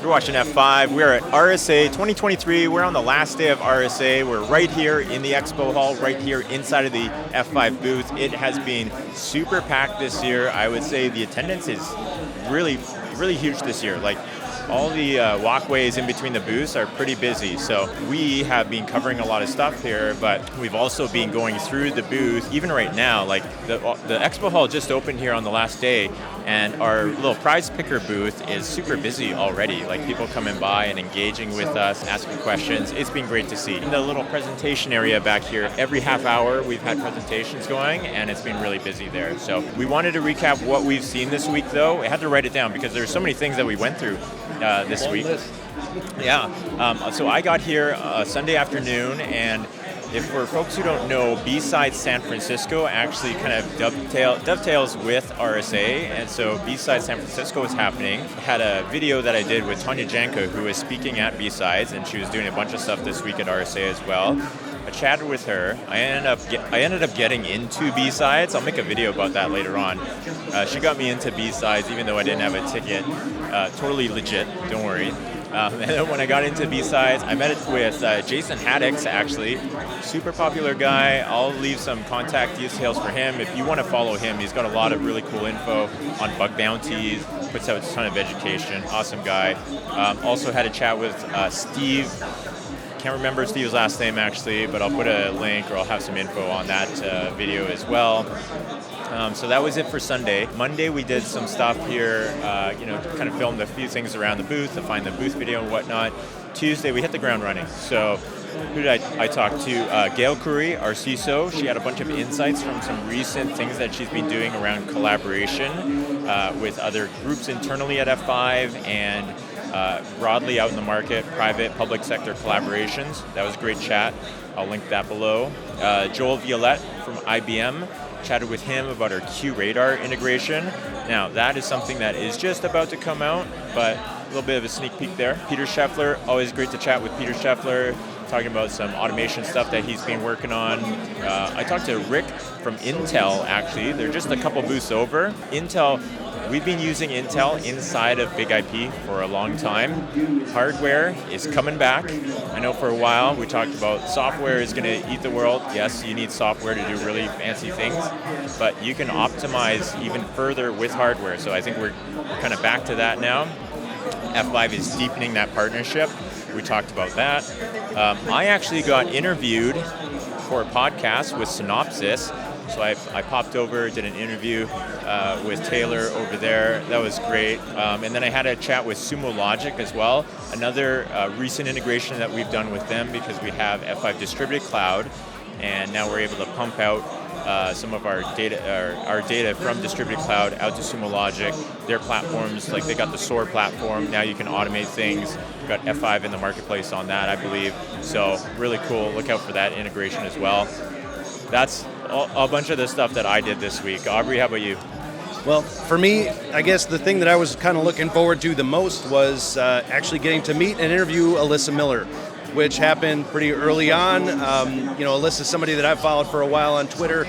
You're watching F5. We're at RSA 2023. We're on the last day of RSA. We're right here in the expo hall, right here inside of the F5 booth. It has been super packed this year. I would say the attendance is really huge this year. Like, all the walkways in between the booths are pretty busy. So we have been covering a lot of stuff here, but we've also been going through the booth. Even right now, like the expo hall just opened here on the last day, and our little prize picker booth is super busy already. Like, people coming by and engaging with us, asking questions. It's been great to see. In the little presentation area back here, every half hour we've had presentations going, and it's been really busy there. So we wanted to recap what we've seen this week, though. I had to write it down because there's so many things that we went through this week. Yeah, so I got here Sunday afternoon, and for folks who don't know, B-Side San Francisco actually kind of dovetails with RSA, and so B-Side San Francisco is happening. I had a video that I did with Tanya Janka, who is speaking at B-Sides, and she was doing a bunch of stuff this week at RSA as well. I chatted with her. I ended up getting into B-Sides. I'll make a video about that later on. She got me into B-Sides even though I didn't have a ticket. Totally legit, don't worry. And then when I got into B-Sides, I met with Jason Haddix, actually. Super popular guy. I'll leave some contact details for him. If you want to follow him, he's got a lot of really cool info on bug bounties, puts out a ton of education. Awesome guy. Also had a chat with Steve. Can't remember Steve's last name actually, but I'll put a link or I'll have some info on that video as well. So that was it for Sunday. Monday we did some stuff here, kind of filmed a few things around the booth to find the booth video and whatnot. Tuesday we hit the ground running. So who did I talk to? Gail Curry, our CISO. She had a bunch of insights from some recent things that she's been doing around collaboration with other groups internally at F5 and broadly out in the market, private, public sector collaborations. That was a great chat. I'll link that below. Joel Violette from IBM, chatted with him about our QRadar integration. Now, that is something that is just about to come out, but a little bit of a sneak peek there. Peter Scheffler, always great to chat with Peter Scheffler, talking about some automation stuff that he's been working on. I talked to Rick from Intel, actually. They're just a couple booths over. Intel, we've been using Intel inside of Big IP for a long time. Hardware is coming back. I know for a while we talked about software is going to eat the world. Yes, you need software to do really fancy things, but you can optimize even further with hardware. So I think we're kind of back to that now. F5 is deepening that partnership. We talked about that. I actually got interviewed for a podcast with Synopsys. So I popped over, did an interview with Taylor over there. That was great. And then I had a chat with Sumo Logic as well, another recent integration that we've done with them because we have F5 Distributed Cloud, and now we're able to pump out some of our data from Distributed Cloud out to Sumo Logic. Their platforms, like they got the SOAR platform, now you can automate things. We've got F5 in the marketplace on that, I believe. So really cool. Look out for that integration as well. That's a bunch of the stuff that I did this week. Aubrey, how about you? Well, for me, I guess the thing that I was kind of looking forward to the most was actually getting to meet and interview Alyssa Miller, which happened pretty early on. Alyssa's somebody that I've followed for a while on Twitter.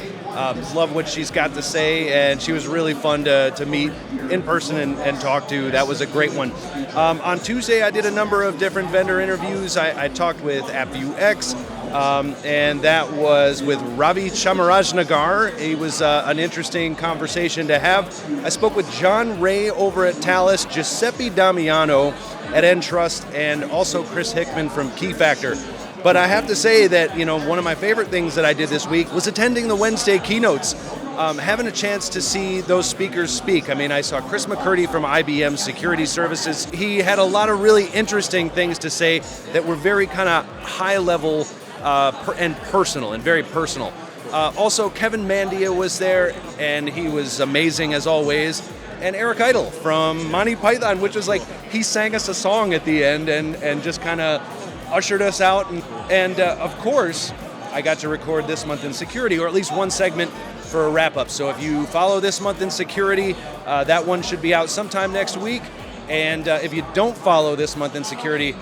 Love what she's got to say, and she was really fun to meet in person and talk to. That was a great one. On Tuesday, I did a number of different vendor interviews. I talked with AppViewX, and that was with Ravi Chamarajnagar. It was an interesting conversation to have. I spoke with John Ray over at Talus, Giuseppe Damiano at Entrust, and also Chris Hickman from Keyfactor. But I have to say that, one of my favorite things that I did this week was attending the Wednesday keynotes, having a chance to see those speakers speak. I mean, I saw Chris McCurdy from IBM Security Services. He had a lot of really interesting things to say that were very kind of high level and personal, and very personal. Also, Kevin Mandia was there, and he was amazing as always. And Eric Idle from Monty Python, which was like, he sang us a song at the end and just kind of ushered us out. And of course, I got to record This Month in Security, or at least one segment for a wrap-up. So if you follow This Month in Security, that one should be out sometime next week. And if you don't follow This Month in Security,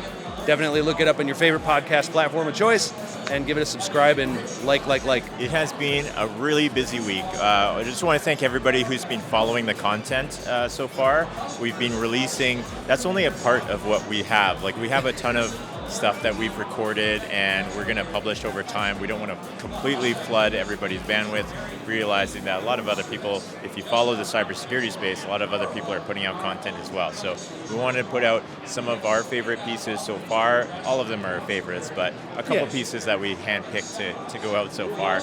definitely look it up on your favorite podcast platform of choice and give it a subscribe and like. It has been a really busy week. I just want to thank everybody who's been following the content so far. We've been releasing, that's only a part of what we have. Like, we have a ton of stuff that we've recorded and we're going to publish over time. We don't want to completely flood everybody's bandwidth, realizing that a lot of other people, if you follow the cybersecurity space, a lot of other people are putting out content as well. So we wanted to put out some of our favorite pieces so far. All of them are favorites, but a couple pieces that we handpicked to go out so far.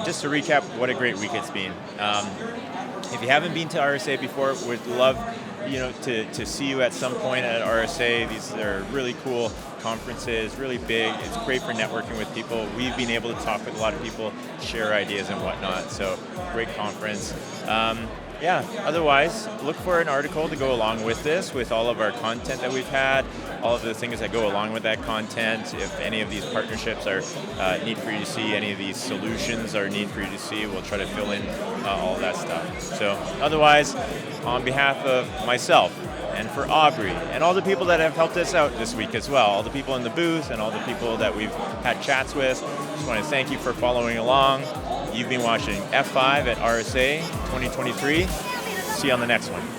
Just to recap, what a great week it's been. If you haven't been to RSA before, we'd love to see you at some point at RSA. These are really cool conferences, really big. It's great for networking with people. We've been able to talk with a lot of people, share ideas and whatnot. So great conference. Otherwise, look for an article to go along with this, with all of our content that we've had, all of the things that go along with that content. If any of these partnerships are need for you to see, any of these solutions are need for you to see, we'll try to fill in all of that stuff. So otherwise, on behalf of myself and for Aubrey and all the people that have helped us out this week as well, all the people in the booth and all the people that we've had chats with, just want to thank you for following along. You've been watching F5 at RSA 2023. See you on the next one.